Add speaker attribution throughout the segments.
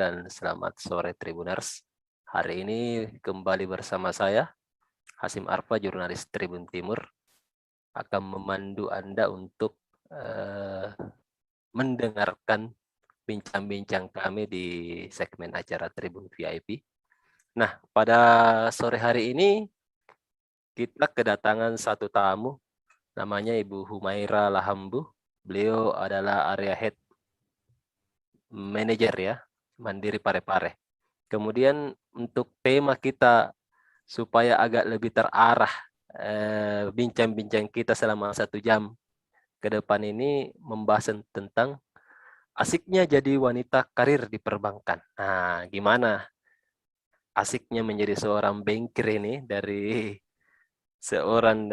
Speaker 1: dan selamat sore Tribuners. Hari ini kembali bersama saya, Hasim Arfa, jurnalis Tribun Timur, akan memandu Anda untuk mendengarkan bincang-bincang kami di segmen acara Tribun VIP. Nah, pada sore hari ini kita kedatangan satu tamu, namanya Ibu Humaira Lahambu. Beliau adalah area head manager ya, Mandiri Parepare. Kemudian untuk tema kita supaya agak lebih terarah bincang-bincang kita selama 1 jam ke depan ini membahas tentang asiknya jadi wanita karir di perbankan. Nah, gimana asiknya menjadi seorang bankir ini dari seorang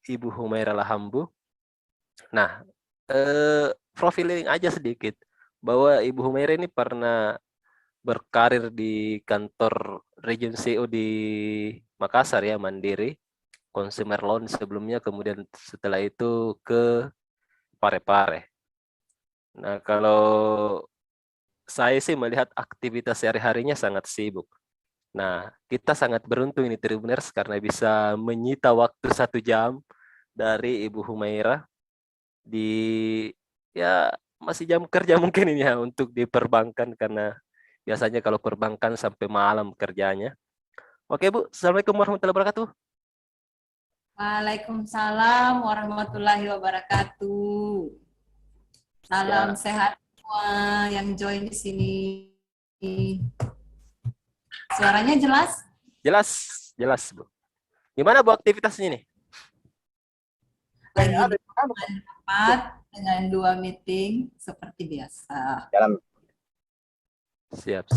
Speaker 1: Ibu Humaira Lahambu. Nah, profiling aja sedikit bahwa Ibu Humaira ini pernah berkarir di kantor region CO di Makassar ya, Mandiri Consumer Loan sebelumnya, kemudian setelah itu ke Parepare. Nah, kalau saya sih melihat aktivitas sehari-harinya sangat sibuk. Nah, kita sangat beruntung ini Tribuners karena bisa menyita waktu 1 jam dari Ibu Humaira di ya masih jam kerja mungkin ini ya untuk di perbankan, karena biasanya kalau perbankan sampai malam kerjanya. Oke Bu, Assalamualaikum warahmatullahi wabarakatuh.
Speaker 2: Waalaikumsalam warahmatullahi wabarakatuh. Salam sehat semua yang join di sini. Suaranya jelas?
Speaker 1: Jelas Bu. Gimana Bu aktivitasnya nih?
Speaker 2: Lagi rapat dengan 2 meeting seperti biasa.
Speaker 1: Siap.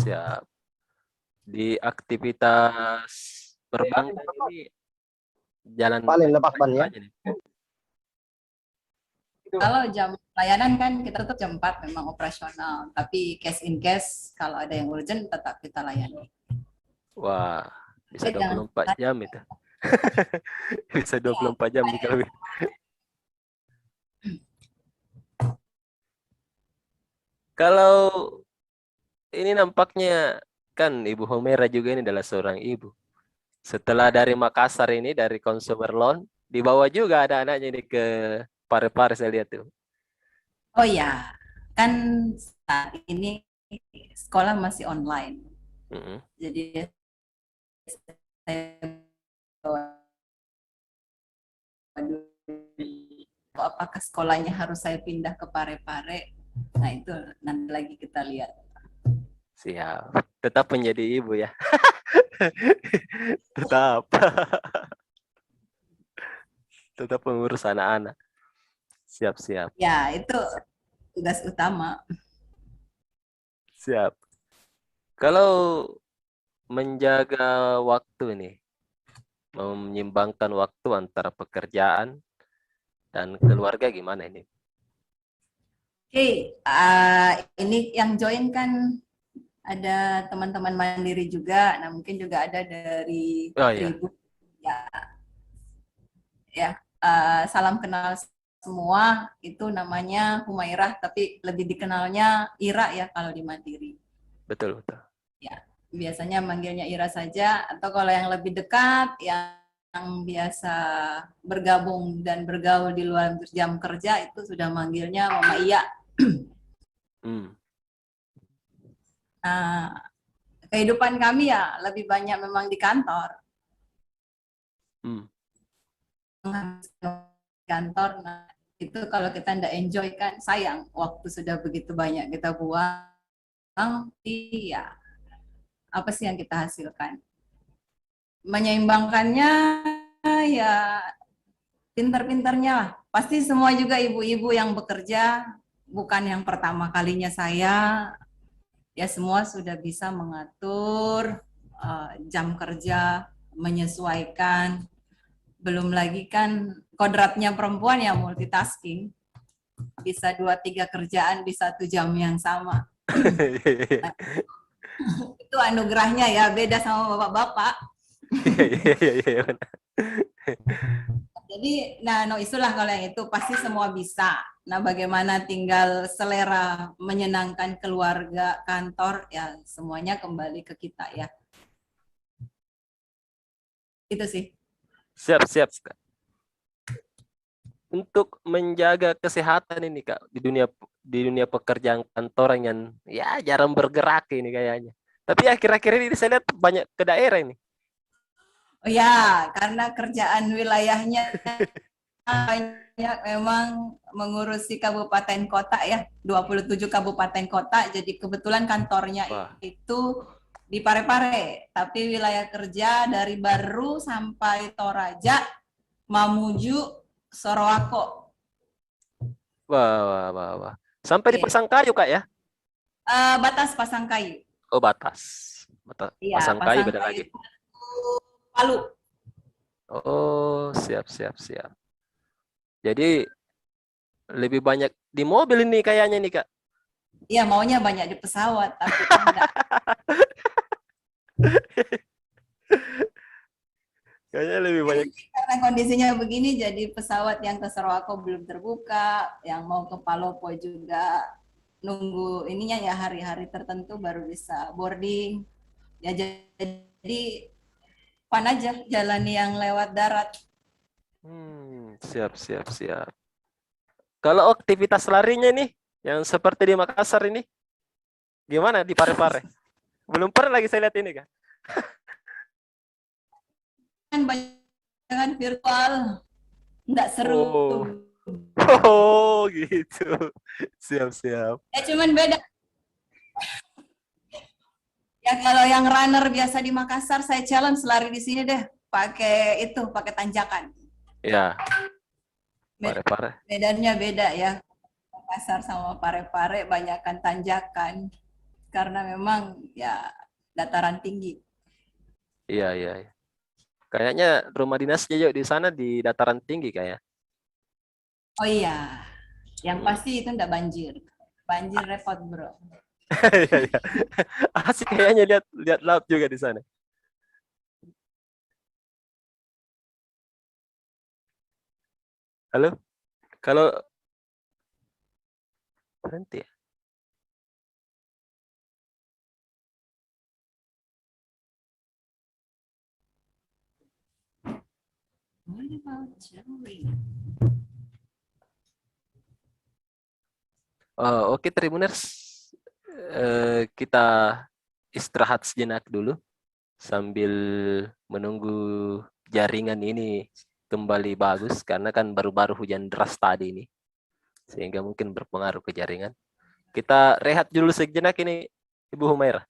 Speaker 1: Di aktivitas perbankan ini jalan
Speaker 3: paling lepas ban ya.
Speaker 2: Kalau jam layanan kan kita tutup jam 4 memang operasional, tapi case in case kalau ada yang urgent tetap kita layani.
Speaker 1: Wah, bisa 24 jam itu. Bisa 24 jam jika lebih. Kalau ini nampaknya kan Ibu Humaira juga ini adalah seorang ibu. Setelah dari Makassar ini, dari Consumer Loan, dibawa juga ada anaknya ini ke Parepare saya lihat tuh.
Speaker 2: Oh ya, kan saat ini sekolah masih online. Jadi saya apakah sekolahnya harus saya pindah ke Parepare? Nah itu nanti lagi kita lihat.
Speaker 1: Siap, tetap menjadi ibu ya. tetap mengurus anak-anak. Siap.
Speaker 2: Ya, itu tugas utama.
Speaker 1: Siap. Kalau menjaga waktu nih, menyimbangkan waktu antara pekerjaan dan keluarga gimana ini?
Speaker 2: Oke, ini yang join kan ada teman-teman Mandiri juga, nah mungkin juga ada dari Tribun. Ya, salam kenal semua, itu namanya Humairah, tapi lebih dikenalnya Ira ya kalau di Mandiri.
Speaker 1: Betul.
Speaker 2: Ya, biasanya manggilnya Ira saja, atau kalau yang lebih dekat, yang biasa bergabung dan bergaul di luar jam kerja, itu sudah manggilnya Mama Iya. Nah, kehidupan kami ya lebih banyak memang di kantor. Kantor, nah itu kalau kita nggak enjoy kan sayang, waktu sudah begitu banyak kita buang, iya apa sih yang kita hasilkan? Menyeimbangkannya ya pinter-pinternya lah. Pasti semua juga ibu-ibu yang bekerja, bukan yang pertama kalinya saya, ya semua sudah bisa mengatur jam kerja, menyesuaikan. Belum lagi kan kodratnya perempuan ya multitasking, bisa 2-3 kerjaan di 1 jam yang sama. Nah, itu anugerahnya ya, beda sama bapak-bapak. Jadi, nah no isulah kalau yang itu pasti semua bisa. Nah, bagaimana tinggal selera menyenangkan keluarga, kantor, ya semuanya kembali ke kita ya. Itu sih.
Speaker 1: Siap, Kak. Untuk menjaga kesehatan ini Kak di dunia pekerjaan kantoran yang ya jarang bergerak ini kayaknya. Tapi akhir-akhir ini saya lihat banyak ke daerah ini.
Speaker 2: Oh ya, karena kerjaan wilayahnya banyak memang mengurusi kabupaten kota ya, 27 kabupaten kota. Jadi kebetulan kantornya
Speaker 1: Wah,
Speaker 2: itu di Parepare, tapi wilayah kerja dari Baru sampai Toraja, Mamuju, Sorowako.
Speaker 1: wah. Sampai di
Speaker 2: Iya.
Speaker 1: Pasangkayu Kak ya?
Speaker 2: Batas Pasangkayu.
Speaker 1: Oh, batas.
Speaker 2: Iya,
Speaker 1: Pasangkayu beda
Speaker 2: Pasangkayu
Speaker 1: lagi.
Speaker 2: itu Palu.
Speaker 1: Oh, siap. Jadi lebih banyak di mobil ini kayaknya nih Kak.
Speaker 2: Iya, maunya banyak di pesawat, tapi enggak.
Speaker 1: Kayaknya lebih banyak.
Speaker 2: Karena kondisinya begini, jadi pesawat yang ke Sorowako belum terbuka, yang mau ke Palopo juga nunggu ininya ya hari-hari tertentu baru bisa boarding. Ya jadi pan aja jalan yang lewat darat.
Speaker 1: Siap. Kalau aktivitas larinya nih yang seperti di Makassar ini gimana di Parepare? Belum pernah lagi saya lihat ini Kak.
Speaker 2: Kan banyak virtual, enggak seru.
Speaker 1: Oh. Oh, gitu. Siap.
Speaker 2: Ya cuman beda. Ya kalau yang runner biasa di Makassar, saya challenge lari di sini deh, pakai tanjakan.
Speaker 1: Ya, Parepare.
Speaker 2: Medannya beda ya. Makassar sama Parepare banyakkan tanjakan karena memang ya dataran tinggi.
Speaker 1: Iya. Kayaknya rumah dinasnya juga di sana di dataran tinggi kayak.
Speaker 2: Oh iya, yang pasti itu enggak banjir. Banjir repot, Bro.
Speaker 1: Iya. Asik kayaknya lihat laut juga di sana. Halo? Kalau berhenti ya?
Speaker 2: What about Jerry?
Speaker 1: Oke, Tribuners. Kita istirahat sejenak dulu sambil menunggu jaringan ini kembali bagus karena kan baru-baru hujan deras tadi ini sehingga mungkin berpengaruh ke jaringan. Kita rehat dulu sejenak ini Ibu Humaira.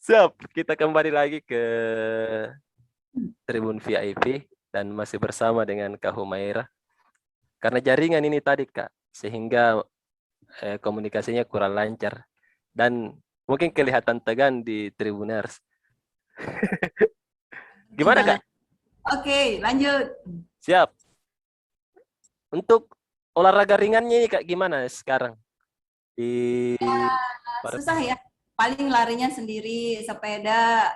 Speaker 1: Siap, kita kembali lagi ke Tribun VIP dan masih bersama dengan Kak Humaira. Karena jaringan ini tadi Kak, sehingga komunikasinya kurang lancar dan mungkin kelihatan tegang di Tribuners. Gimana Kak?
Speaker 2: Oke, lanjut.
Speaker 1: Siap. Untuk olahraga ringannya ini Kak gimana sekarang? Di
Speaker 2: susah ya. Paling larinya sendiri, sepeda.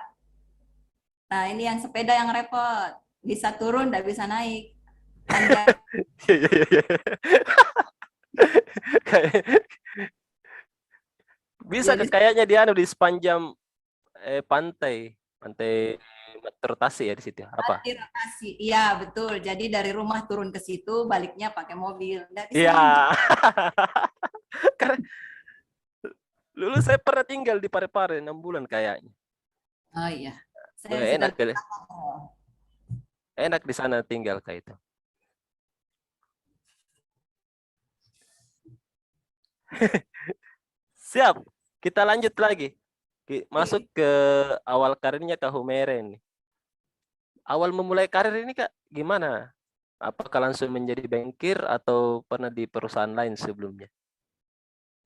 Speaker 2: Nah, ini yang sepeda yang repot. Bisa turun, nggak bisa naik. Tanjak.
Speaker 1: Iya, iya, iya. Kayak- Bisa
Speaker 2: Jadi
Speaker 1: kayaknya dia anu di sepanjang pantai, pantai Metrotasi ya di situ. Apa?
Speaker 2: di rotasi. Iya, betul. Jadi dari rumah turun ke situ, baliknya pakai mobil. Nggak bisa
Speaker 1: Iya.
Speaker 2: lama.
Speaker 1: Karena dulu saya pernah tinggal di Parepare 6 bulan kayaknya.
Speaker 2: Oh iya. Saya
Speaker 1: Wah,
Speaker 2: sudah
Speaker 1: enak kali. Enak di sana tinggal kayak itu. Siap. Kita lanjut lagi. Masuk ke awal karirnya Kak Humere ini. Awal memulai karir ini Kak gimana? Apakah langsung menjadi bankir atau pernah di perusahaan lain sebelumnya?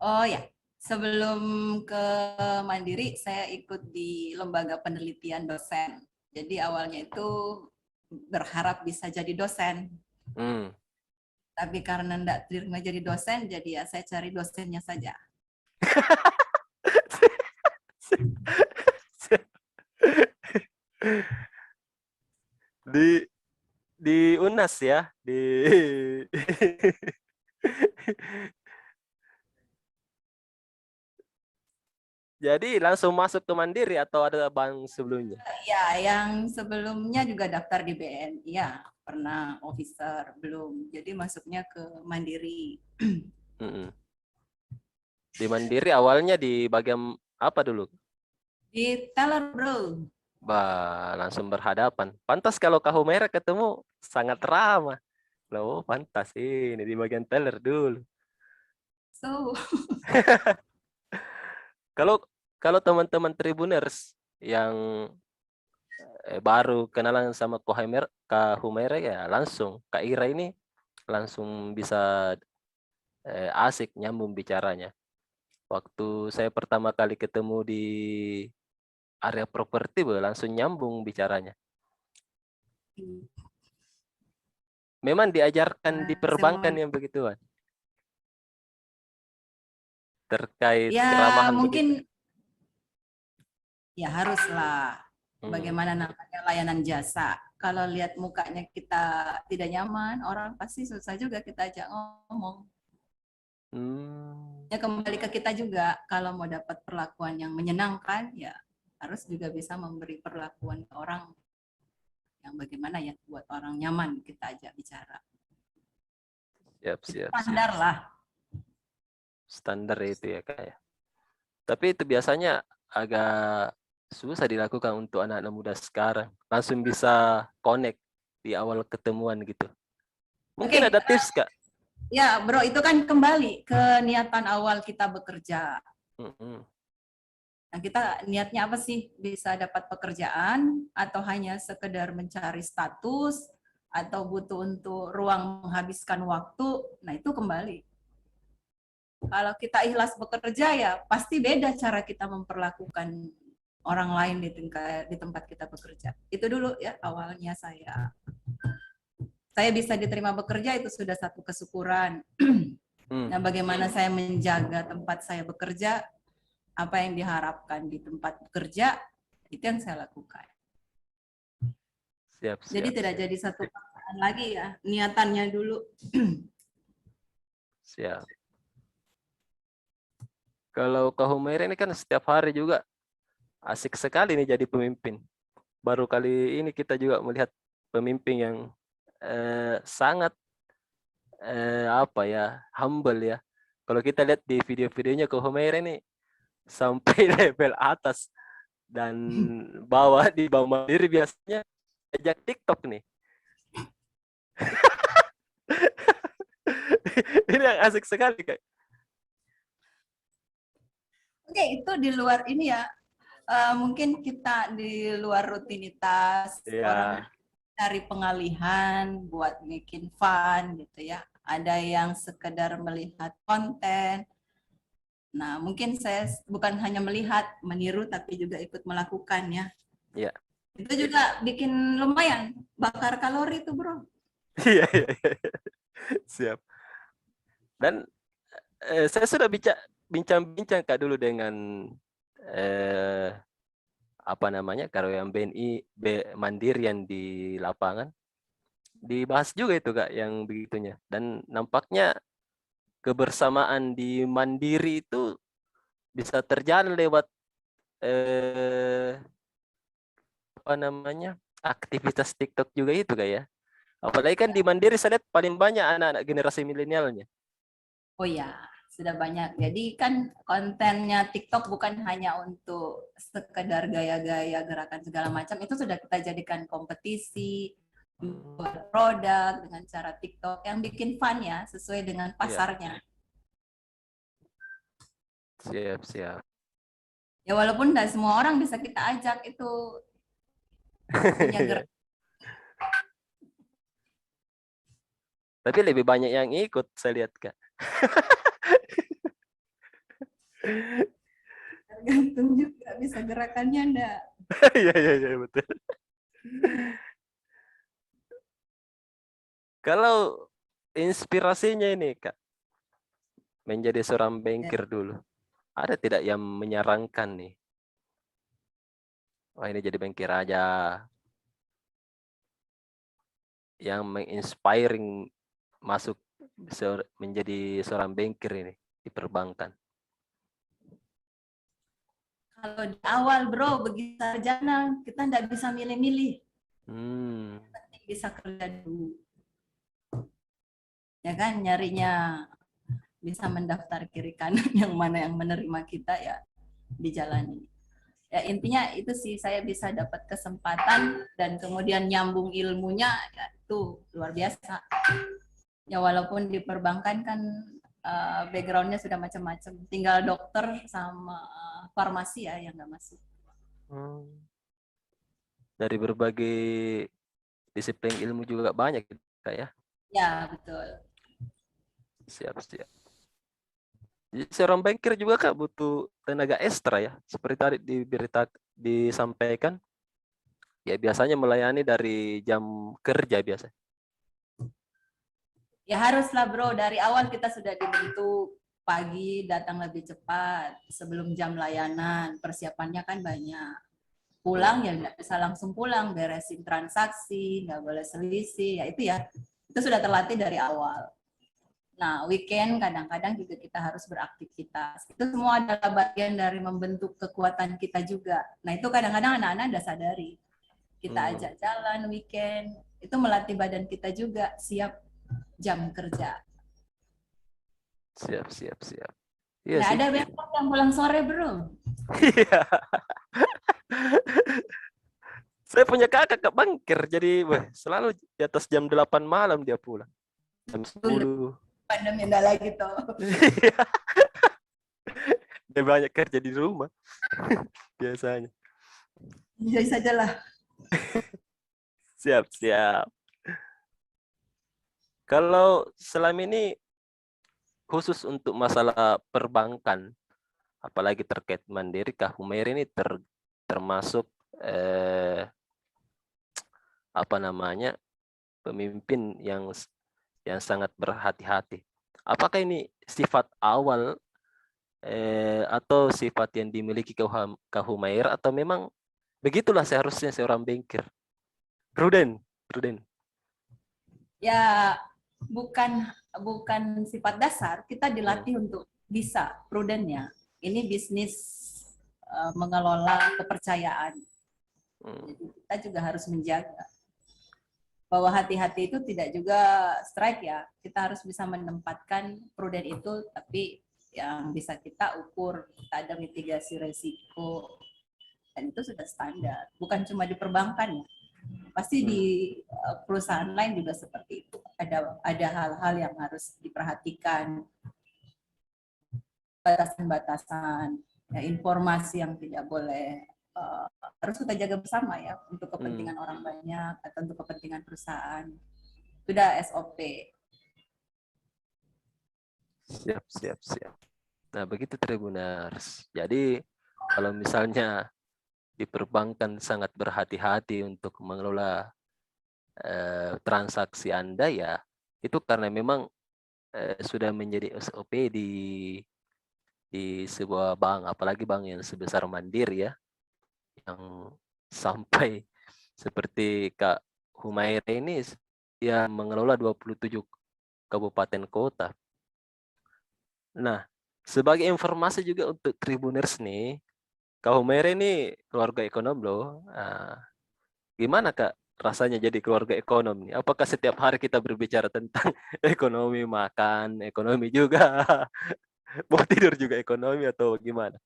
Speaker 2: Oh ya, sebelum ke Mandiri, saya ikut di lembaga penelitian dosen. Jadi awalnya itu berharap bisa jadi dosen.
Speaker 1: Hmm.
Speaker 2: Tapi karena tidak terima jadi dosen, jadi ya saya cari dosennya saja.
Speaker 1: di di UNAS ya, di Jadi langsung masuk ke Mandiri atau ada bank sebelumnya?
Speaker 2: Ya, yang sebelumnya juga daftar di BNI, ya pernah officer belum. Jadi masuknya ke Mandiri.
Speaker 1: Mm-mm. Di Mandiri awalnya di bagian apa dulu?
Speaker 2: Di teller bro.
Speaker 1: Bah, langsung berhadapan. Pantas kalau Kak Humera ketemu sangat ramah. Loh, pantas ini di bagian teller dulu.
Speaker 2: So,
Speaker 1: Kalau kalau teman-teman Tribuners yang baru kenalan sama Kak Humera ya langsung Kak Ira ini langsung bisa asik nyambung bicaranya. Waktu saya pertama kali ketemu di area properti, langsung nyambung bicaranya. Memang diajarkan di perbankan
Speaker 2: semua
Speaker 1: yang begituan. Terkait
Speaker 2: ya
Speaker 1: keramahan begitu.
Speaker 2: mungkin ya haruslah.
Speaker 1: Hmm.
Speaker 2: Bagaimana namanya layanan jasa. Kalau lihat mukanya kita tidak nyaman, orang pasti susah juga kita ajak ngomong.
Speaker 1: Hmm.
Speaker 2: Ya kembali ke kita juga, kalau mau dapat perlakuan yang menyenangkan, ya harus juga bisa memberi perlakuan ke orang yang bagaimana ya buat orang nyaman kita ajak bicara.
Speaker 1: Siap,
Speaker 2: Itu
Speaker 1: siap, siap.
Speaker 2: standar lah.
Speaker 1: Standar itu ya kak ya. Tapi itu biasanya agak susah dilakukan untuk anak-anak muda sekarang. Langsung bisa connect di awal ketemuan gitu. Mungkin
Speaker 2: Oke,
Speaker 1: ada tips kak.
Speaker 2: ya bro, itu kan kembali ke niatan awal kita bekerja.
Speaker 1: Mm-mm.
Speaker 2: Nah, kita niatnya apa sih? Bisa dapat pekerjaan atau hanya sekedar mencari status atau butuh untuk ruang menghabiskan waktu? Nah, itu kembali. Kalau kita ikhlas bekerja ya pasti beda cara kita memperlakukan orang lain di tempat kita bekerja. Itu dulu ya awalnya saya bisa diterima bekerja itu sudah satu kesyukuran.
Speaker 1: Hmm.
Speaker 2: Nah, bagaimana saya menjaga tempat saya bekerja, apa yang diharapkan di tempat bekerja, itu yang saya lakukan.
Speaker 1: Siap,
Speaker 2: Jadi
Speaker 1: siap,
Speaker 2: tidak
Speaker 1: siap.
Speaker 2: jadi satu paksaan lagi ya, niatannya dulu.
Speaker 1: Siap. Kalau Kak Humaira ini kan setiap hari juga asik sekali nih jadi pemimpin. Baru kali ini kita juga melihat pemimpin yang sangat apa ya, humble ya. Kalau kita lihat di video-videonya Kak Humaira ini sampai level atas dan di bawah mandiri biasanya ajak TikTok nih. Ini yang asik sekali Kak.
Speaker 2: Oke, itu di luar ini ya, mungkin kita di luar rutinitas orang
Speaker 1: Ya,
Speaker 2: cari pengalihan buat bikin fun gitu ya. Ada yang sekedar melihat konten. Nah, mungkin saya bukan hanya melihat, meniru, tapi juga ikut melakukan ya.
Speaker 1: ya.
Speaker 2: Itu juga bikin lumayan, bakar kalori tuh bro.
Speaker 1: Iya, iya, iya. Siap. Dan saya sudah bincang-bincang Kak dulu dengan apa namanya, karyawan BNI Mandiri yang di lapangan. Dibahas juga itu Kak yang begitunya. Dan nampaknya kebersamaan di Mandiri itu bisa terjalin lewat apa namanya, aktivitas TikTok juga itu Kak ya. Apalagi kan di Mandiri saya lihat paling banyak anak-anak generasi milenialnya.
Speaker 2: Oh ya, sudah banyak. Jadi kan kontennya TikTok bukan hanya untuk sekedar gaya-gaya gerakan segala macam, itu sudah kita jadikan kompetisi, buat produk dengan cara TikTok yang bikin fun ya, sesuai dengan
Speaker 1: Iya,
Speaker 2: pasarnya.
Speaker 1: siap, siap.
Speaker 2: Ya walaupun tidak semua orang bisa kita ajak itu punya gerak.
Speaker 1: Tapi lebih banyak yang ikut saya lihat Kak.
Speaker 2: Tergantung juga bisa gerakannya enggak.
Speaker 1: Iya, iya, iya, betul. Kalau inspirasinya ini Kak, menjadi seorang banker dulu, ada tidak yang menyarankan nih, wah ini jadi banker aja, yang menginspiring masuk menjadi seorang banker ini di perbankan?
Speaker 2: Kalau di awal bro, begitu sarjana kita nggak bisa milih-milih,
Speaker 1: Hmm,
Speaker 2: bisa kerja dulu. Ya kan, nyarinya bisa mendaftar kiri kanan yang mana yang menerima kita ya dijalani. Ya intinya itu sih, saya bisa dapat kesempatan dan kemudian nyambung ilmunya ya, itu luar biasa. Ya walaupun di perbankan kan backgroundnya sudah macam-macam, tinggal dokter sama farmasi ya yang nggak masuk.
Speaker 1: dari berbagai disiplin ilmu juga banyak Kak ya.
Speaker 2: Ya betul.
Speaker 1: Siap, siap. Jadi seorang banker juga Kak butuh tenaga ekstra ya, seperti tadi disampaikan, ya biasanya melayani dari jam kerja biasa.
Speaker 2: Ya haruslah bro, dari awal kita sudah dibentuk, pagi datang lebih cepat sebelum jam layanan, persiapannya kan banyak. Pulang ya nggak bisa langsung pulang, beresin transaksi, nggak boleh selisih, ya itu ya, itu sudah terlatih dari awal. Nah, weekend kadang-kadang juga kita harus beraktivitas. Itu semua adalah bagian dari membentuk kekuatan kita juga. Nah, itu kadang-kadang anak-anak udah sadari. Kita ajak jalan weekend, itu melatih badan kita juga siap jam kerja.
Speaker 1: Siap, siap, siap. Iya
Speaker 2: Nggak
Speaker 1: sih.
Speaker 2: ada besok yang pulang sore, bro.
Speaker 1: Iya. Saya punya kakak Kak banker, jadi selalu di atas jam 8 malam dia pulang. Jam 10.
Speaker 2: Pandemi enggak lagi tuh.
Speaker 1: Dia banyak kerja di rumah biasanya.
Speaker 2: Jadi sajalah.
Speaker 1: Siap, siap. Kalau selama ini khusus untuk masalah perbankan, apalagi terkait Mandiri, Kak Humaira ini termasuk apa namanya, pemimpin yang sangat berhati-hati. Apakah ini sifat awal atau sifat yang dimiliki Kak Humaira, atau memang begitulah seharusnya seorang banker? Prudent, prudent.
Speaker 2: Ya bukan bukan sifat dasar, kita dilatih untuk bisa prudennya. Ini bisnis mengelola kepercayaan. Jadi kita juga harus menjaga bahwa hati-hati itu tidak juga strike ya. Kita harus bisa menempatkan prudent itu, tapi yang bisa kita ukur, kita ada mitigasi resiko, dan itu sudah standar. Bukan cuma di perbankan ya, pasti di perusahaan lain juga seperti itu. Ada hal-hal yang harus diperhatikan, batasan-batasan, ya, informasi yang tidak boleh harus kita jaga bersama ya, untuk kepentingan orang banyak atau untuk kepentingan perusahaan. Sudah SOP.
Speaker 1: Siap, siap, siap. Nah, begitu Tribuners. Jadi, kalau misalnya di perbankan sangat berhati-hati untuk mengelola transaksi Anda, ya itu karena memang sudah menjadi SOP di di sebuah bank, apalagi bank yang sebesar Mandiri ya, yang sampai seperti Kak Humaira ini yang mengelola 27 kabupaten kota. Nah, sebagai informasi juga untuk Tribuners nih, Kak Humaira ini keluarga ekonom loh. Gimana Kak rasanya jadi keluarga ekonom nih? Apakah setiap hari kita berbicara tentang ekonomi makan, ekonomi juga, mau tidur juga ekonomi atau gimana?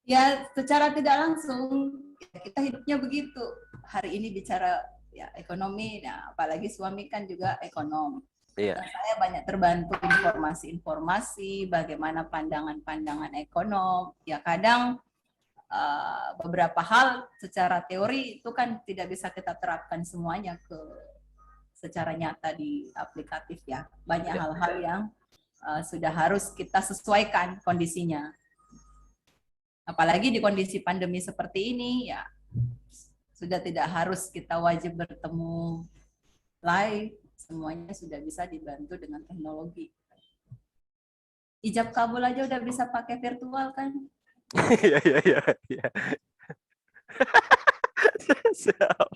Speaker 2: Ya, secara tidak langsung kita hidupnya begitu. Hari ini bicara ya ekonomi, nah apalagi suami kan juga ekonom.
Speaker 1: Iya,
Speaker 2: Dan saya banyak terbantu informasi-informasi bagaimana pandangan-pandangan ekonom. Ya kadang beberapa hal secara teori itu kan tidak bisa kita terapkan semuanya ke secara nyata di aplikatif ya. Banyak
Speaker 1: iya,
Speaker 2: hal-hal yang sudah harus kita sesuaikan kondisinya. Apalagi di kondisi pandemi seperti ini, ya sudah tidak harus kita wajib bertemu live, semuanya sudah bisa dibantu dengan teknologi. Ijab kabul aja udah bisa pakai virtual kan?
Speaker 1: iya, iya, iya, iya. Siap.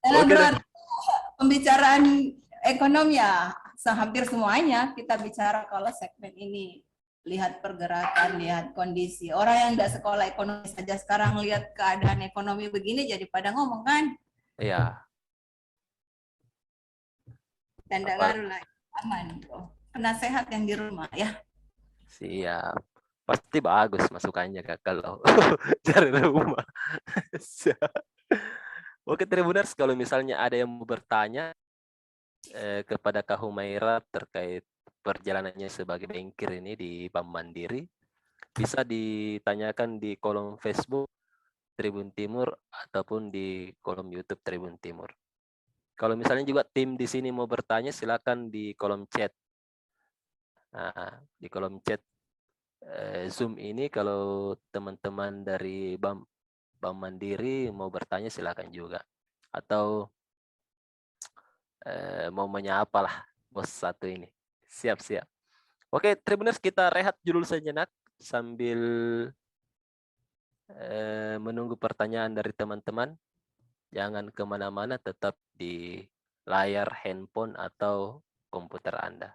Speaker 2: Dalam
Speaker 1: Oke deh.
Speaker 2: pembicaraan ekonomi ya hampir semuanya kita bicara kalau segmen ini. Lihat pergerakan, lihat kondisi. Orang yang tidak sekolah ekonomi saja sekarang lihat keadaan ekonomi begini jadi pada ngomong kan.
Speaker 1: Iya.
Speaker 2: Dan tidak
Speaker 1: Apa?
Speaker 2: ngaruh lah, aman. Penasehat yang di rumah ya.
Speaker 1: Siap. Pasti bagus masukannya Kak kalau dari rumah. Siap. Oke Tribuners, kalau misalnya ada yang mau bertanya kepada Kak Humaira terkait perjalanannya sebagai bankir ini di Bank Mandiri, bisa ditanyakan di kolom Facebook Tribun Timur ataupun di kolom YouTube Tribun Timur. Kalau misalnya juga tim di sini mau bertanya, silakan di kolom chat. Nah, di kolom chat Zoom ini kalau teman-teman dari Bank Mandiri mau bertanya silakan juga. Atau mau menyapa lah bos satu ini. Siap, siap. Oke, Tribuners, kita rehat dulu sejenak sambil menunggu pertanyaan dari teman-teman. Jangan kemana-mana, tetap di layar handphone atau komputer Anda.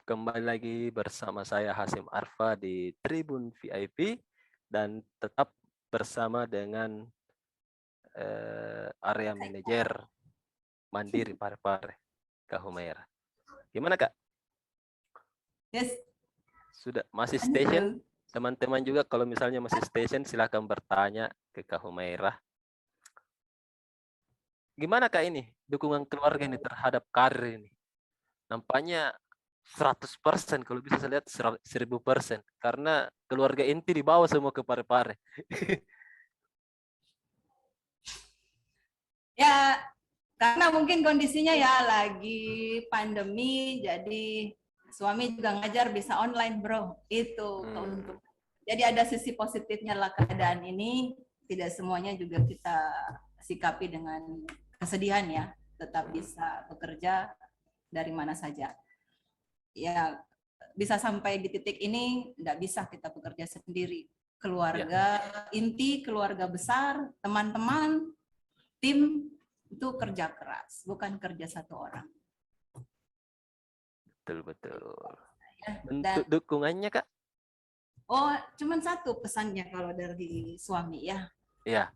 Speaker 1: kembali lagi bersama saya Hasim Arfa di Tribun VIP dan tetap bersama dengan area manajer Mandiri Parepare, Kak Humaira. Gimana Kak?
Speaker 2: Yes,
Speaker 1: Sudah masih
Speaker 2: lanjut, bro.
Speaker 1: station? Teman-teman juga kalau misalnya masih station silahkan bertanya ke Kak Humaira. Gimana Kak ini dukungan keluarga ini terhadap karir ini? Nampaknya 100% kalau bisa saya lihat 1000% karena keluarga inti dibawa semua ke Parepare.
Speaker 2: Ya, karena mungkin kondisinya ya lagi pandemi, jadi suami juga ngajar bisa online, bro. Itu keuntungan. Jadi ada sisi positifnya lah keadaan ini. Tidak semuanya juga kita sikapi dengan kesedihan ya. Tetap bisa bekerja dari mana saja. Ya, bisa sampai di titik ini, tidak bisa kita bekerja sendiri. Keluarga inti, keluarga besar, teman-teman, tim itu kerja keras, bukan kerja satu orang.
Speaker 1: Betul.
Speaker 2: Ya,
Speaker 1: Bentuk dukungannya Kak?
Speaker 2: Oh, cuman satu pesannya kalau dari suami ya.
Speaker 1: Iya.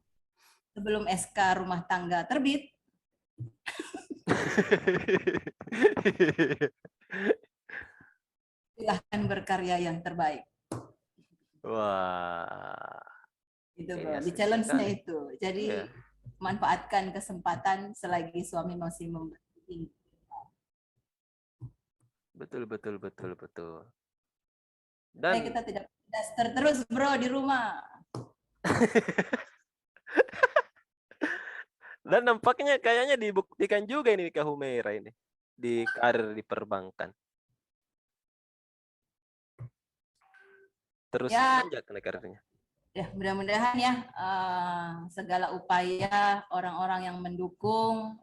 Speaker 2: Sebelum SK rumah tangga terbit, silahkan berkarya yang terbaik.
Speaker 1: Wah.
Speaker 2: Itu
Speaker 1: Ini
Speaker 2: bro, di
Speaker 1: asik
Speaker 2: challenge-nya
Speaker 1: sekali.
Speaker 2: itu. Jadi
Speaker 1: Iya.
Speaker 2: manfaatkan kesempatan selagi suami masih memberi.
Speaker 1: Betul.
Speaker 2: Supaya
Speaker 1: Dan
Speaker 2: kita tidak daster terus bro di rumah.
Speaker 1: dan nampaknya kayaknya dibuktikan juga ini Kak Humaira ini di karir di perbankan. Terus
Speaker 2: Ya,
Speaker 1: menanjak karirnya.
Speaker 2: ya mudah-mudahan ya segala upaya orang-orang yang mendukung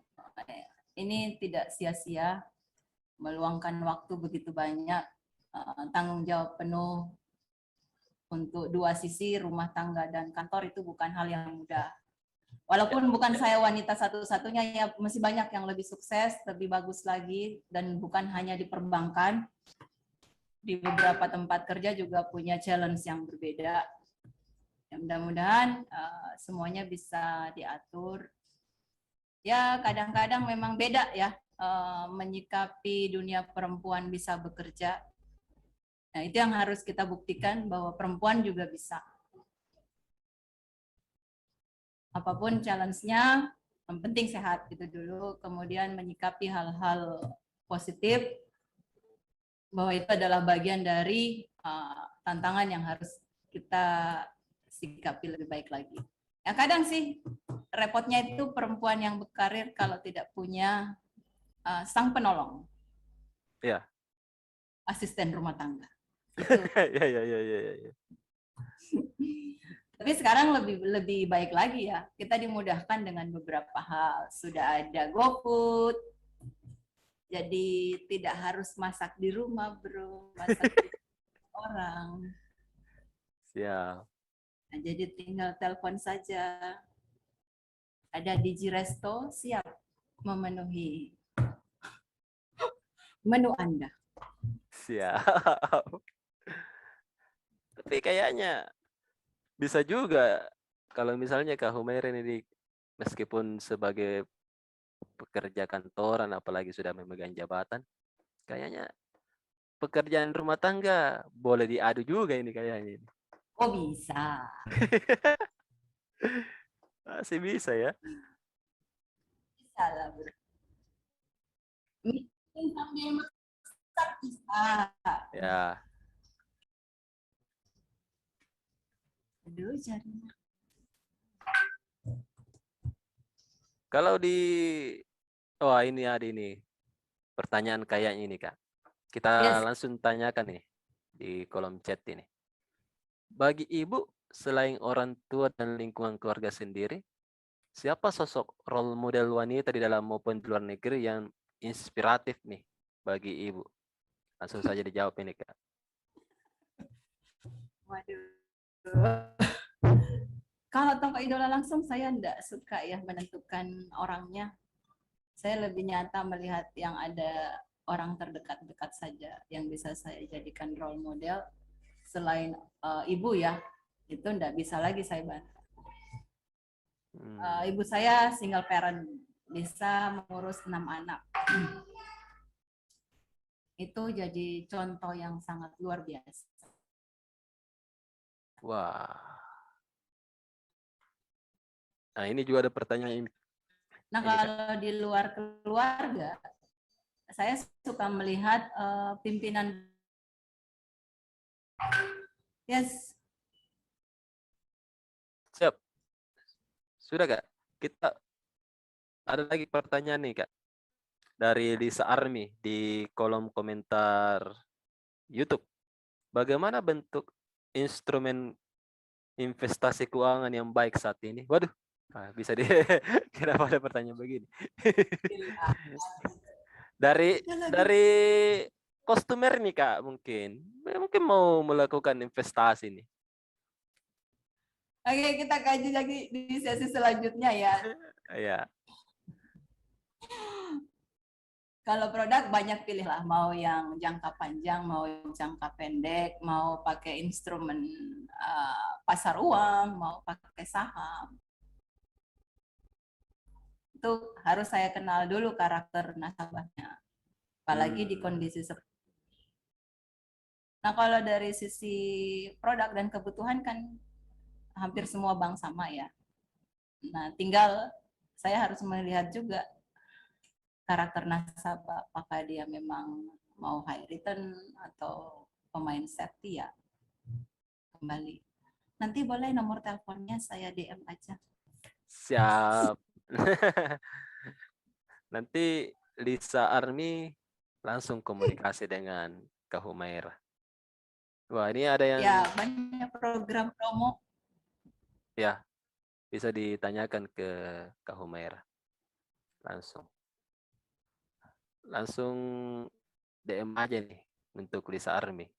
Speaker 2: ini tidak sia-sia, meluangkan waktu begitu banyak, tanggung jawab penuh untuk dua sisi rumah tangga dan kantor itu bukan hal yang mudah. Walaupun bukan saya wanita satu-satunya ya, masih banyak yang lebih sukses, lebih bagus lagi, dan bukan hanya di perbankan, di beberapa tempat kerja juga punya challenge yang berbeda. Ya, mudah-mudahan semuanya bisa diatur. Ya kadang-kadang memang beda ya menyikapi dunia perempuan bisa bekerja. Nah itu yang harus kita buktikan bahwa perempuan juga bisa. Apapun challenge-nya, yang penting sehat itu dulu. Kemudian menyikapi hal-hal positif bahwa itu adalah bagian dari tantangan yang harus kita sikapi lebih baik lagi. Ya kadang sih repotnya itu perempuan yang berkarir kalau tidak punya sang penolong.
Speaker 1: Ya.
Speaker 2: Asisten rumah tangga. Itu.
Speaker 1: Ya.
Speaker 2: Tapi sekarang lebih baik lagi ya. Kita dimudahkan dengan beberapa hal. Sudah ada GoFood. Jadi tidak harus masak di rumah, bro. Masak di orang.
Speaker 1: Siap.
Speaker 2: Nah, jadi tinggal telepon saja. Ada Digiresto siap memenuhi menu Anda.
Speaker 1: Siap. Tapi kayaknya bisa juga kalau misalnya Kak Humaira ini meskipun sebagai pekerja kantoran apalagi sudah memegang jabatan, kayaknya pekerjaan rumah tangga boleh diadu juga ini kayaknya.
Speaker 2: Oh bisa.
Speaker 1: Masih bisa ya.
Speaker 2: Bisa lah, bro. Meeting sambil masak bisa.
Speaker 1: Ya.
Speaker 2: Aduh, carinya.
Speaker 1: Kalau di ini ada ini pertanyaan kayaknya ini Kak. Kita langsung tanyakan nih di kolom chat ini. Bagi ibu selain orang tua dan lingkungan keluarga sendiri, siapa sosok role model wanita di dalam maupun di luar negeri yang inspiratif nih bagi ibu? Langsung saja dijawab ini Kak.
Speaker 2: Waduh. Kalau tokoh idola langsung saya enggak suka ya menentukan orangnya. Saya lebih nyata melihat yang ada orang terdekat-dekat saja yang bisa saya jadikan role model selain ibu ya, itu enggak bisa lagi saya bantu. Ibu saya single parent, bisa mengurus 6 anak. Itu jadi contoh yang sangat luar biasa.
Speaker 1: Wah. Nah, ini juga ada pertanyaan ini.
Speaker 2: Nah, kalau di luar keluarga, saya suka melihat pimpinan. Yes.
Speaker 1: Siap. Sudah, Kak? Kita ada lagi pertanyaan nih, Kak. Dari Lisa Army di kolom komentar YouTube. Bagaimana bentuk instrumen investasi keuangan yang baik saat ini? Waduh, bisa di kenapa ada pertanyaan begini? dari customer nih, Kak, mungkin mau melakukan investasi nih.
Speaker 2: Oke, kita kaji lagi di sesi selanjutnya ya.
Speaker 1: Ya.
Speaker 2: Kalau produk banyak pilih lah, mau yang jangka panjang, mau yang jangka pendek, mau pakai instrumen pasar uang, mau pakai saham. Itu harus saya kenal dulu karakter nasabahnya, apalagi di kondisi seperti ini. Nah, kalau dari sisi produk dan kebutuhan kan hampir semua bank sama ya. Nah, tinggal saya harus melihat juga karakter nasabah, apakah dia memang mau high return atau pemain safety ya. Kembali. Nanti boleh nomor teleponnya saya DM aja.
Speaker 1: Siap. Nanti Lisa Army langsung komunikasi dengan Kak Humaira. Wah, ini ada yang
Speaker 2: ya banyak program promo.
Speaker 1: Ya, bisa ditanyakan ke Kak Humaira. Langsung DM aja nih untuk Lisa Army.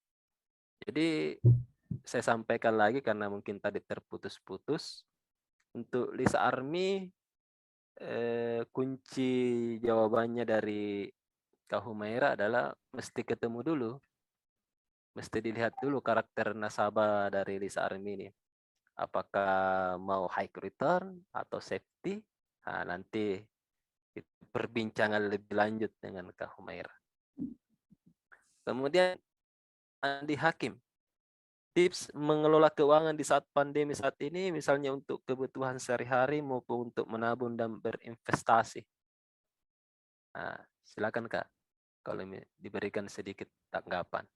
Speaker 1: Jadi saya sampaikan lagi karena mungkin tadi terputus-putus. Untuk Lisa Army, kunci jawabannya dari Kak Humaira adalah mesti ketemu dulu. Mesti dilihat dulu karakter nasabah dari Lisa Army ini. Apakah mau high return atau safety? Nah, nanti perbincangan lebih lanjut dengan Kak Humaira. Kemudian Andi Hakim, tips mengelola keuangan di saat pandemi saat ini, misalnya untuk kebutuhan sehari-hari maupun untuk menabung dan berinvestasi. Nah, silakan Kak, kalau diberikan sedikit tanggapan.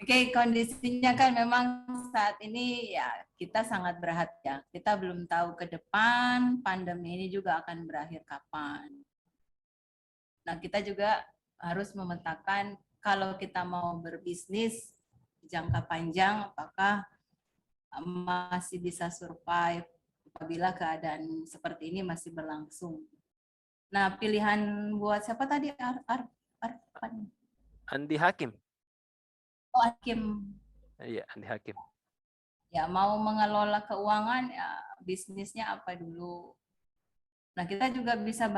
Speaker 2: Oke, kondisinya kan memang saat ini ya kita sangat berhati ya. Kita belum tahu ke depan pandemi ini juga akan berakhir kapan. Nah, kita juga harus memetakan kalau kita mau berbisnis jangka panjang, apakah masih bisa survive apabila keadaan seperti ini masih berlangsung. Nah, pilihan buat siapa tadi?
Speaker 1: Andi Hakim.
Speaker 2: Oh, Hakim.
Speaker 1: Iya, Andi Hakim.
Speaker 2: Ya, mau mengelola keuangan, ya, bisnisnya apa dulu. Nah, kita juga bisa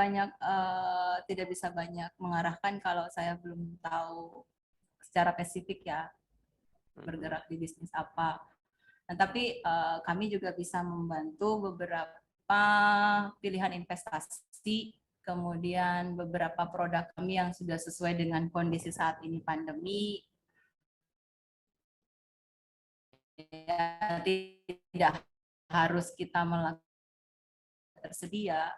Speaker 2: tidak bisa banyak mengarahkan kalau saya belum tahu secara spesifik ya, bergerak di bisnis apa. Nah, tapi kami juga bisa membantu beberapa pilihan investasi, kemudian beberapa produk kami yang sudah sesuai dengan kondisi saat ini pandemi. Ya, tidak harus kita melakukan tersedia.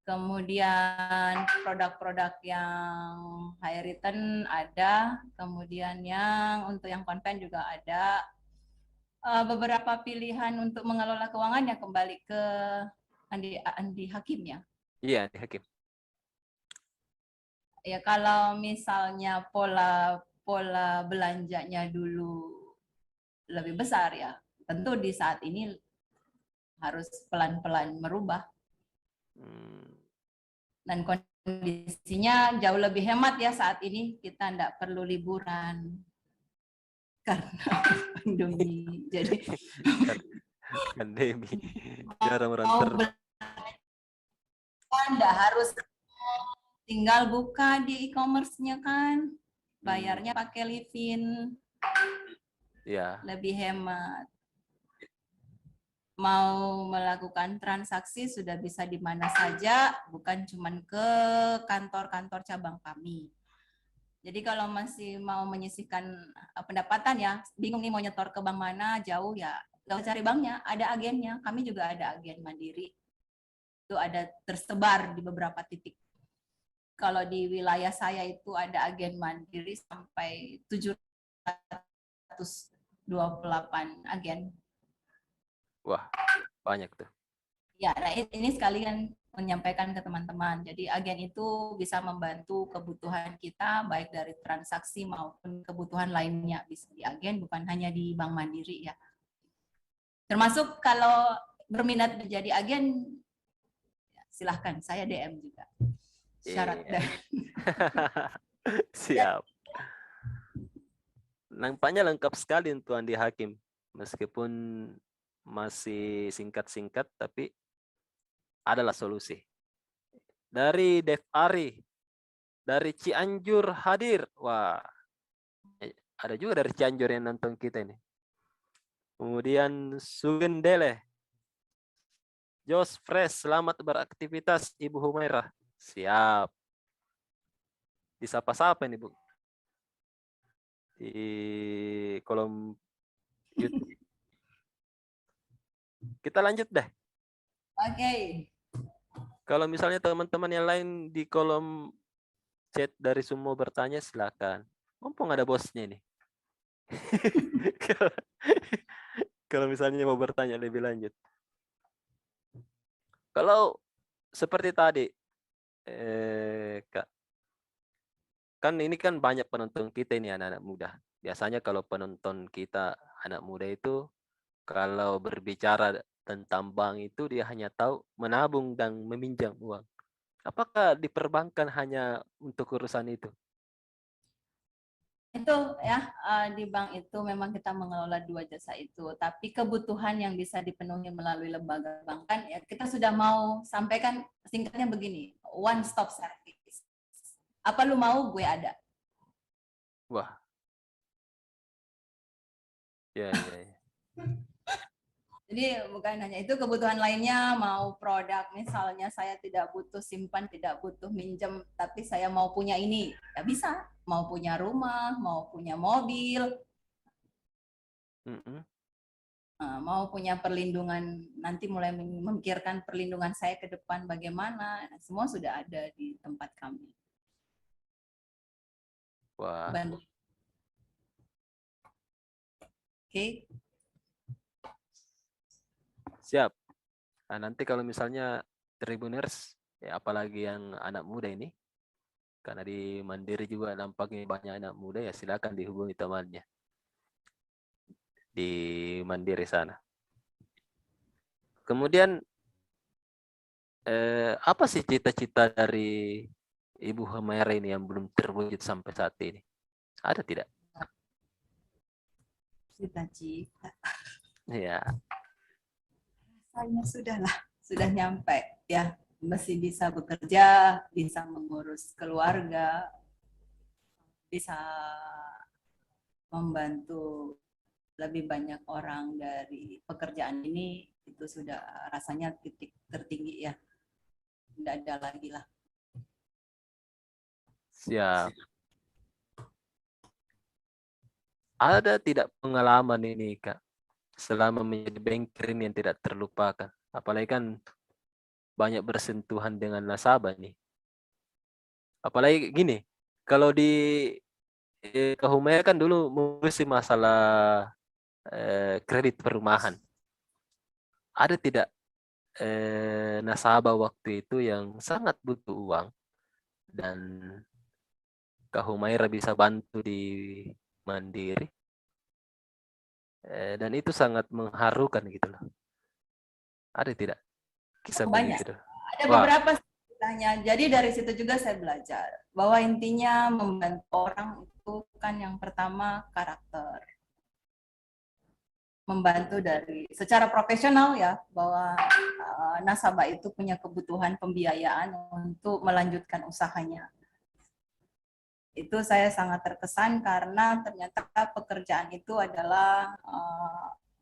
Speaker 2: Kemudian produk-produk yang high return ada, kemudian yang untuk yang konven juga ada. Beberapa pilihan untuk mengelola keuangan yang kembali ke Andi Hakim ya.
Speaker 1: Iya, Andi Hakim.
Speaker 2: Ya, kalau misalnya pola belanjanya dulu lebih besar ya, tentu di saat ini harus pelan-pelan merubah. Dan kondisinya jauh lebih hemat ya saat ini, kita tidak perlu liburan karena pandemi. Jadi
Speaker 1: pandemi jarang orang terbang.
Speaker 2: tidak harus Tinggal buka di e-commerce-nya kan, bayarnya pakai Livin,
Speaker 1: Ya,
Speaker 2: lebih hemat. Mau melakukan transaksi sudah bisa di mana saja, bukan cuma ke kantor-kantor cabang kami. Jadi kalau masih mau menyisihkan pendapatan ya, bingung nih mau nyetor ke bank mana, jauh ya, nggak cari banknya, ada agennya. Kami juga ada agen Mandiri. Itu ada tersebar di beberapa titik. Kalau di wilayah saya itu ada agen Mandiri sampai 728 agen.
Speaker 1: wah banyak tuh.
Speaker 2: Ya, nah ini sekalian menyampaikan ke teman-teman. Jadi agen itu bisa membantu kebutuhan kita baik dari transaksi maupun kebutuhan lainnya. Bisa di agen, bukan hanya di Bank Mandiri ya. Termasuk kalau berminat menjadi agen, silahkan saya DM juga. Syarat
Speaker 1: Iya.
Speaker 2: dan
Speaker 1: Siap. Nampaknya lengkap sekali untuk Andi Hakim. Meskipun masih singkat-singkat, tapi adalah solusi. Dari Dev Ari, dari Cianjur hadir. Wah, ada juga dari Cianjur yang nonton kita ini. Kemudian Sugendele, Jos Fresh, selamat beraktivitas Ibu Humairah. Siap. Disapa-sapa ini, Bu. Di kolom YouTube. Kita lanjut deh.
Speaker 2: Oke.
Speaker 1: Kalau misalnya teman-teman yang lain di kolom chat dari semua bertanya, silakan. Mumpung ada bosnya nih. Kalau misalnya mau bertanya lebih lanjut. Kalau seperti tadi, Kak, kan ini kan banyak penonton kita ini anak-anak muda. Biasanya kalau penonton kita anak muda itu kalau berbicara tentang bank itu dia hanya tahu menabung dan meminjam uang. Apakah di perbankan hanya untuk urusan itu?
Speaker 2: Itu ya, di bank itu memang kita mengelola dua jasa itu, tapi kebutuhan yang bisa dipenuhi melalui lembaga bank kan ya kita sudah mau sampaikan singkatnya begini, one stop service. Apa lu mau, gue ada.
Speaker 1: Wah, ya, ya, ya.
Speaker 2: Jadi bukan hanya itu, kebutuhan lainnya, mau produk misalnya saya tidak butuh simpan, tidak butuh minjem, tapi saya mau punya ini, ya bisa. Mau punya rumah, mau punya mobil, mau punya perlindungan, nanti mulai memikirkan perlindungan saya ke depan bagaimana, semua sudah ada di tempat kami.
Speaker 1: Wah,
Speaker 2: Oke.
Speaker 1: siap. Nah, nanti kalau misalnya Tribuners, ya apalagi yang anak muda ini, karena di Mandiri juga nampaknya banyak anak muda, ya silakan dihubungi temannya di Mandiri sana. Kemudian apa sih cita-cita dari Ibu Humaira ini yang belum terwujud sampai saat ini? Ada tidak?
Speaker 2: Cita-cita.
Speaker 1: Ya,
Speaker 2: Rasanya sudah nyampe ya, masih bisa bekerja, bisa mengurus keluarga, bisa membantu lebih banyak orang dari pekerjaan ini, itu sudah rasanya titik tertinggi ya, tidak ada lagi lah.
Speaker 1: siap. Ada tidak pengalaman ini, Kak, selama menjadi banker ini yang tidak terlupakan? Apalagi kan banyak bersentuhan dengan nasabah nih. Apalagi gini, kalau di Kahumaya kan dulu mengurusi masalah kredit perumahan. Ada tidak nasabah waktu itu yang sangat butuh uang dan Kak Humaira bisa bantu di Mandiri, dan itu sangat mengharukan gitu loh. Ada tidak kisah
Speaker 2: Banyak,
Speaker 1: begitu?
Speaker 2: ada
Speaker 1: Wah,
Speaker 2: beberapa ceritanya. Jadi dari situ juga saya belajar bahwa intinya membantu orang itu kan yang pertama karakter. membantu dari secara profesional ya, bahwa nasabah itu punya kebutuhan pembiayaan untuk melanjutkan usahanya. Itu saya sangat terkesan karena ternyata pekerjaan itu adalah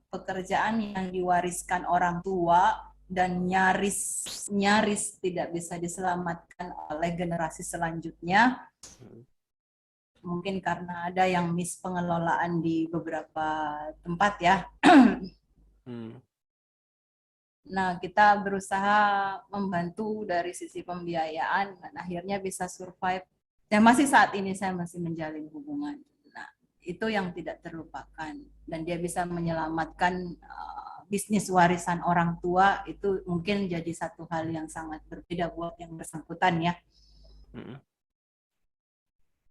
Speaker 2: pekerjaan yang diwariskan orang tua dan nyaris tidak bisa diselamatkan oleh generasi selanjutnya. Mungkin karena ada yang miss pengelolaan di beberapa tempat ya. Nah, kita berusaha membantu dari sisi pembiayaan dan akhirnya bisa survive. Dan masih saat ini saya masih menjalin hubungan. Nah, itu yang tidak terlupakan. Dan dia bisa menyelamatkan bisnis warisan orang tua, itu mungkin jadi satu hal yang sangat berbeda buat yang bersangkutan ya.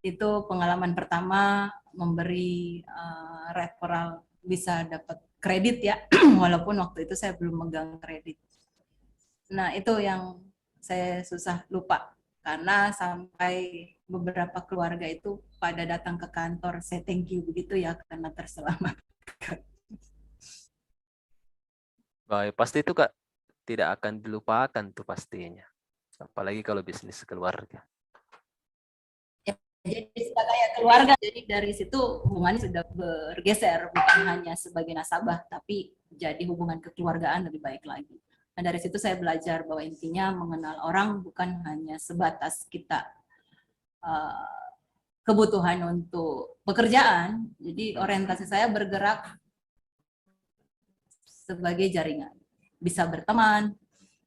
Speaker 2: Itu pengalaman pertama memberi referral, bisa dapat kredit ya, walaupun waktu itu saya belum megang kredit. Nah, itu yang saya susah lupa, karena sampai beberapa keluarga itu pada datang ke kantor, saya thank you begitu ya, karena terselamatkan.
Speaker 1: Baik, pasti itu Kak tidak akan dilupakan tuh pastinya. Apalagi kalau bisnis keluarga.
Speaker 2: Jadi sudah kayak keluarga, jadi dari situ hubungannya sudah bergeser, bukan hanya sebagai nasabah, tapi jadi hubungan kekeluargaan lebih baik lagi. Nah, dari situ saya belajar bahwa intinya mengenal orang bukan hanya sebatas kita kebutuhan untuk pekerjaan, jadi orientasi saya bergerak sebagai jaringan. Bisa berteman,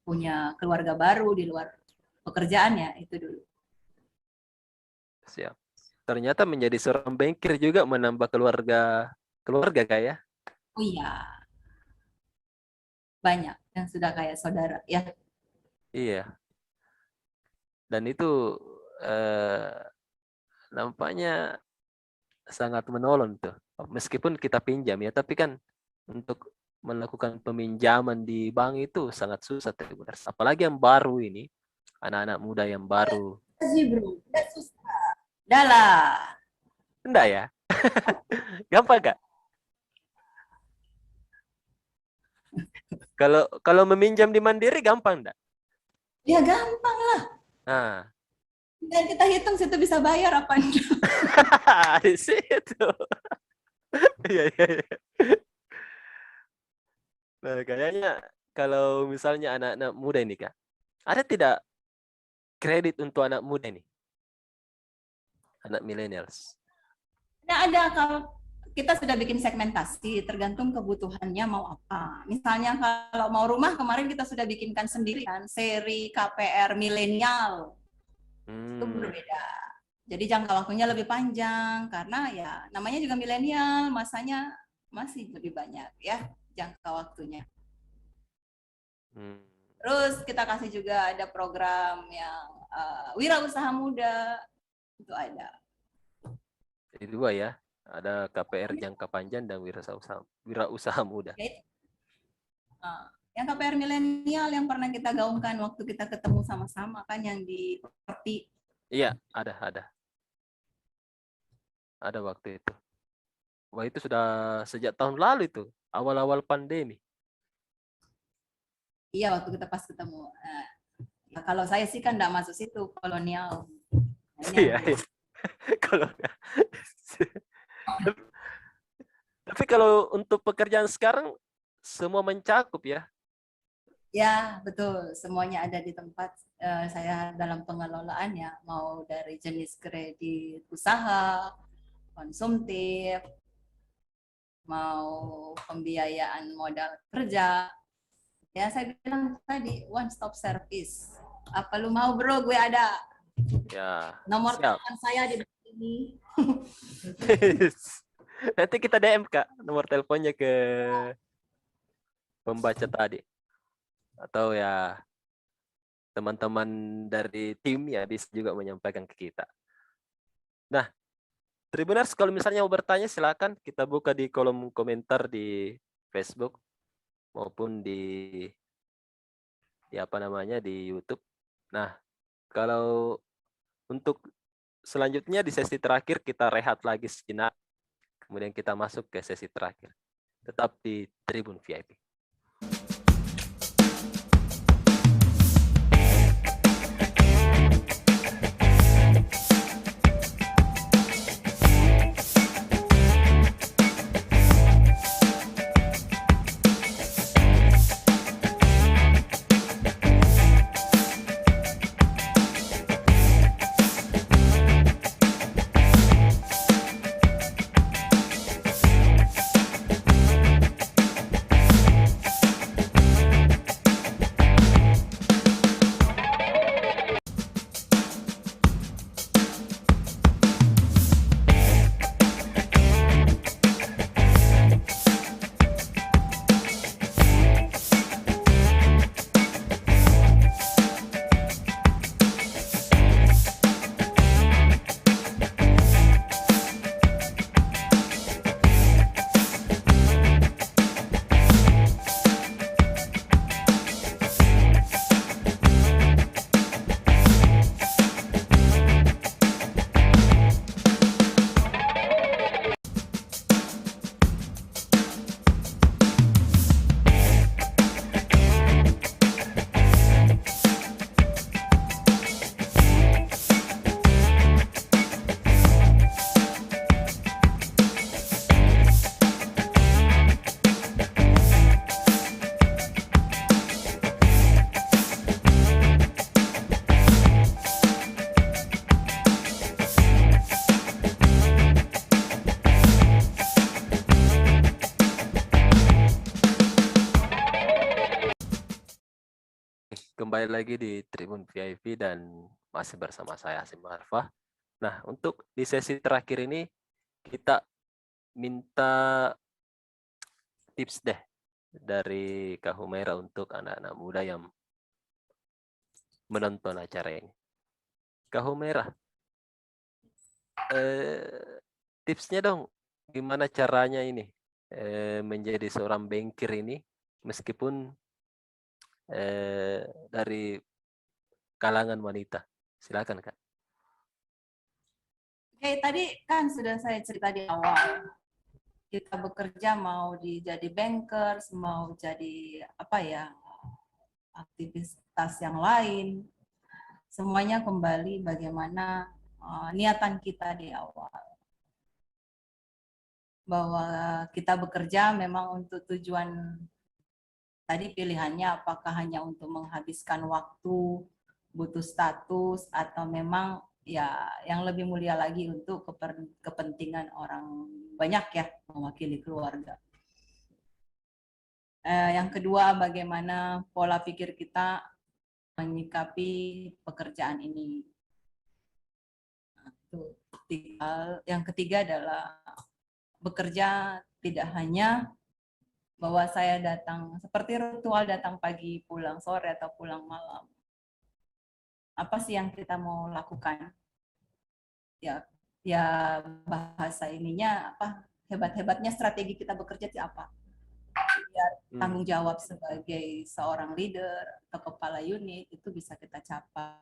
Speaker 2: punya keluarga baru di luar pekerjaan ya, itu dulu.
Speaker 1: Siap. Ternyata menjadi seorang bankir juga menambah keluarga Kak ya?
Speaker 2: Oh iya, banyak yang sudah kayak saudara ya.
Speaker 1: Iya. Dan itu nampaknya sangat menolong tuh. Meskipun kita pinjam ya, tapi kan untuk melakukan peminjaman di bank itu sangat susah. Apalagi yang baru ini, anak-anak muda yang baru.
Speaker 2: Sih bro, udah susah. Udah lah.
Speaker 1: Enggak ya? Gampang Kak? Kalau meminjam di Mandiri gampang enggak?
Speaker 2: Ya gampang lah.
Speaker 1: Nah,
Speaker 2: Dan kita hitung situ bisa bayar apa enggak.
Speaker 1: di situ. Iya, iya, iya. Nah, kayaknya kalau misalnya anak-anak muda ini Kak, ada tidak kredit untuk anak muda ini? Anak millennials.
Speaker 2: Nah, ada kalau kita sudah bikin segmentasi tergantung kebutuhannya mau apa. Misalnya kalau mau rumah kemarin kita sudah bikinkan sendiri kan seri KPR milenial. Itu berbeda. Jadi jangka waktunya lebih panjang karena ya namanya juga milenial, masanya masih lebih banyak ya jangka waktunya. Terus kita kasih juga ada program yang wirausaha muda, itu ada.
Speaker 1: Jadi dua ya, ada KPR jangka panjang dan wirausaha muda.
Speaker 2: Yang KPR milenial yang pernah kita gaungkan waktu kita ketemu sama-sama kan yang di Perti.
Speaker 1: Iya, ada. Ada waktu itu. Wah, itu sudah sejak tahun lalu itu, awal-awal pandemi.
Speaker 2: Iya, waktu kita pas ketemu. Nah, kalau saya sih kan enggak masuk situ, kolonial.
Speaker 1: Iya. Kalau tapi kalau untuk pekerjaan sekarang semua mencakup ya.
Speaker 2: Ya, betul. Semuanya ada di tempat saya dalam pengelolaan ya, mau dari jenis kredit usaha, konsumtif, mau pembiayaan modal kerja. Ya, saya bilang tadi one stop service. Apa lu mau bro? Gue ada.
Speaker 1: Ya.
Speaker 2: Nomor
Speaker 1: Siap.
Speaker 2: telepon saya di sini.
Speaker 1: Nanti kita DM Kak nomor teleponnya ke pembaca tadi. Atau ya teman-teman dari tim ya bisa juga menyampaikan ke kita. Nah, Tribuners kalau misalnya mau bertanya silakan kita buka di kolom komentar di Facebook maupun di apa namanya di YouTube. Nah, kalau untuk selanjutnya di sesi terakhir kita rehat lagi sejenak, kemudian kita masuk ke sesi terakhir. tetap di Tribun VIP. Kembali lagi di Tribun VIP dan masih bersama saya Hasim Arfah. Nah, untuk di sesi terakhir ini kita minta tips deh dari Kak Humaira untuk anak-anak muda yang menonton acara ini. Kak Humaira, tipsnya dong gimana caranya ini menjadi seorang bankir ini meskipun dari kalangan wanita. Silakan Kak.
Speaker 2: Oke, tadi kan sudah saya cerita di awal. Kita bekerja mau jadi bankers, mau jadi apa ya, aktivitas yang lain. Semuanya kembali bagaimana niatan kita di awal. Bahwa kita bekerja memang untuk tujuan tadi pilihannya apakah hanya untuk menghabiskan waktu, butuh status, atau memang ya yang lebih mulia lagi untuk kepentingan orang banyak ya, mewakili keluarga. Yang kedua, bagaimana pola pikir kita menyikapi pekerjaan ini. Yang ketiga adalah bekerja tidak hanya bahwa saya datang seperti ritual datang pagi, pulang sore atau pulang malam. Apa sih yang kita mau lakukan? Ya bahasa ininya apa? Hebat-hebatnya strategi kita bekerja itu apa? Biar tanggung jawab sebagai seorang leader atau kepala unit itu bisa kita capai.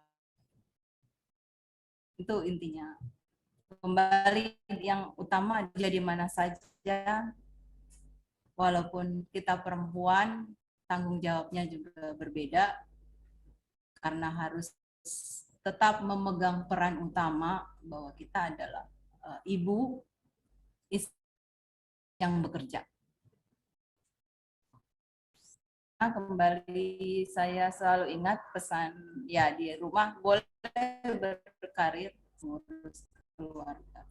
Speaker 2: Itu intinya. Kembali yang utama jadi mana saja. Walaupun kita perempuan, tanggung jawabnya juga berbeda karena harus tetap memegang peran utama bahwa kita adalah ibu yang bekerja. Nah, kembali saya selalu ingat pesan ya di rumah boleh berkarir mengurus keluarga.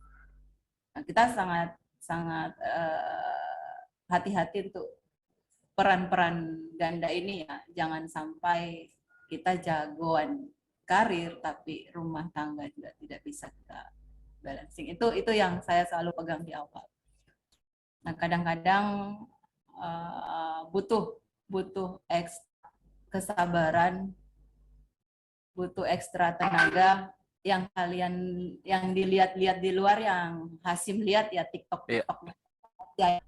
Speaker 2: Nah, kita sangat hati-hati untuk peran-peran ganda ini ya, jangan sampai kita jagoan karir tapi rumah tangga juga tidak bisa kita balancing. Itu yang saya selalu pegang di awal. Nah, kadang-kadang butuh kesabaran, butuh ekstra tenaga yang dilihat-lihat di luar, yang Hasim lihat ya TikTok ya,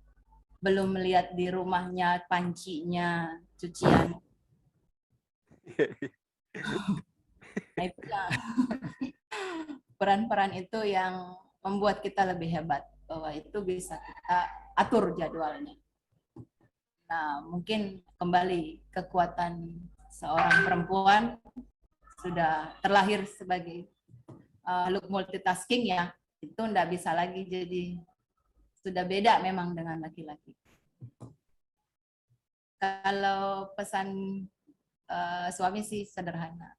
Speaker 2: belum melihat di rumahnya pancinya, cucian. Nah, itu yang peran-peran itu yang membuat kita lebih hebat, bahwa itu bisa kita atur jadwalnya. Nah, mungkin kembali kekuatan seorang perempuan sudah terlahir sebagai makhluk multitasking ya, itu enggak bisa lagi, jadi sudah beda memang dengan laki-laki. Kalau pesan suami sih sederhana.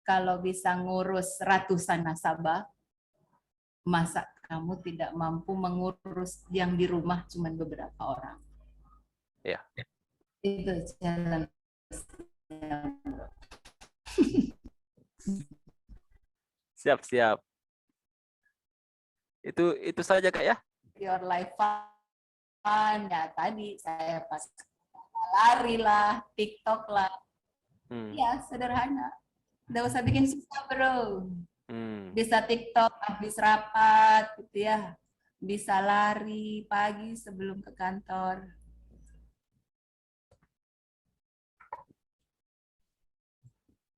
Speaker 2: Kalau bisa ngurus ratusan nasabah, masa kamu tidak mampu mengurus yang di rumah cuma beberapa orang?
Speaker 1: Ya.
Speaker 2: Itu jalan.
Speaker 1: Siap, siap. Itu saja Kak ya.
Speaker 2: Your life fun. Ya tadi saya pas lari lah, TikTok lah. Ya sederhana. Nggak usah bikin susah bro. Bisa TikTok habis rapat gitu ya. Bisa lari pagi sebelum ke kantor.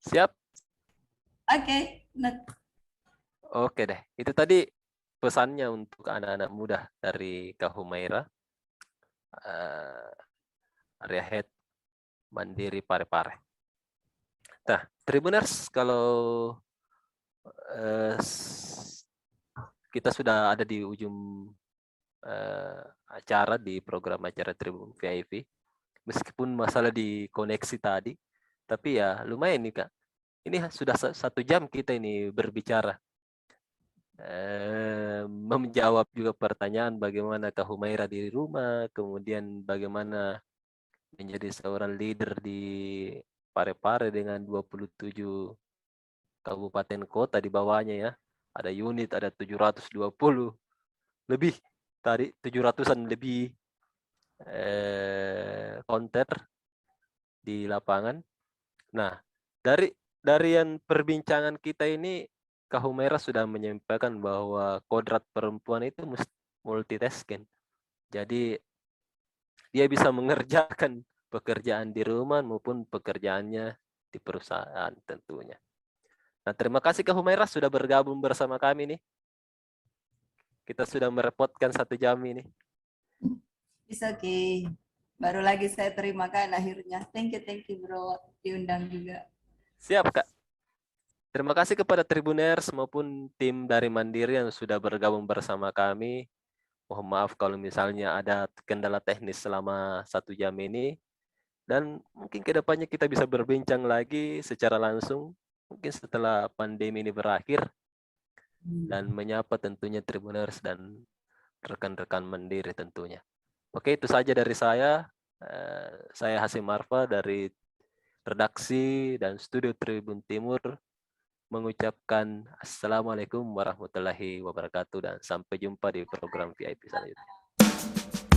Speaker 1: Siap.
Speaker 2: Oke.
Speaker 1: Oke deh. Itu tadi pesannya untuk anak-anak muda dari Kak Humaira. Area Head Mandiri Parepare. Nah, Tribuners, kalau kita sudah ada di ujung acara di program acara Tribun VIP, meskipun masalah di koneksi tadi, tapi ya lumayan nih Kak. Ini sudah 1 jam kita ini berbicara, menjawab juga pertanyaan bagaimana Kak Humaira di rumah, kemudian bagaimana menjadi seorang leader di Parepare dengan 27 kabupaten kota di bawahnya ya. Ada unit, ada 720 lebih, tadi 700-an lebih counter di lapangan. Nah, dari yang perbincangan kita ini, Kak Humaira sudah menyampaikan bahwa kodrat perempuan itu multitasking. Jadi dia bisa mengerjakan pekerjaan di rumah maupun pekerjaannya di perusahaan tentunya. Nah, terima kasih Kak Humaira sudah bergabung bersama kami nih. Kita sudah merepotkan 1 jam ini.
Speaker 2: Bisa oke. Baru lagi saya terima kan akhirnya. Thank you bro, diundang juga.
Speaker 1: Siap Kak. Terima kasih kepada Tribuners maupun tim dari Mandiri yang sudah bergabung bersama kami. Mohon maaf kalau misalnya ada kendala teknis selama 1 jam ini. Dan mungkin kedepannya kita bisa berbincang lagi secara langsung. Mungkin setelah pandemi ini berakhir. Dan menyapa tentunya Tribuners dan rekan-rekan Mandiri tentunya. Oke, itu saja dari saya. Saya Hasim Marfa dari redaksi dan studio Tribun Timur mengucapkan Assalamualaikum warahmatullahi wabarakatuh dan sampai jumpa di program VIP selanjutnya.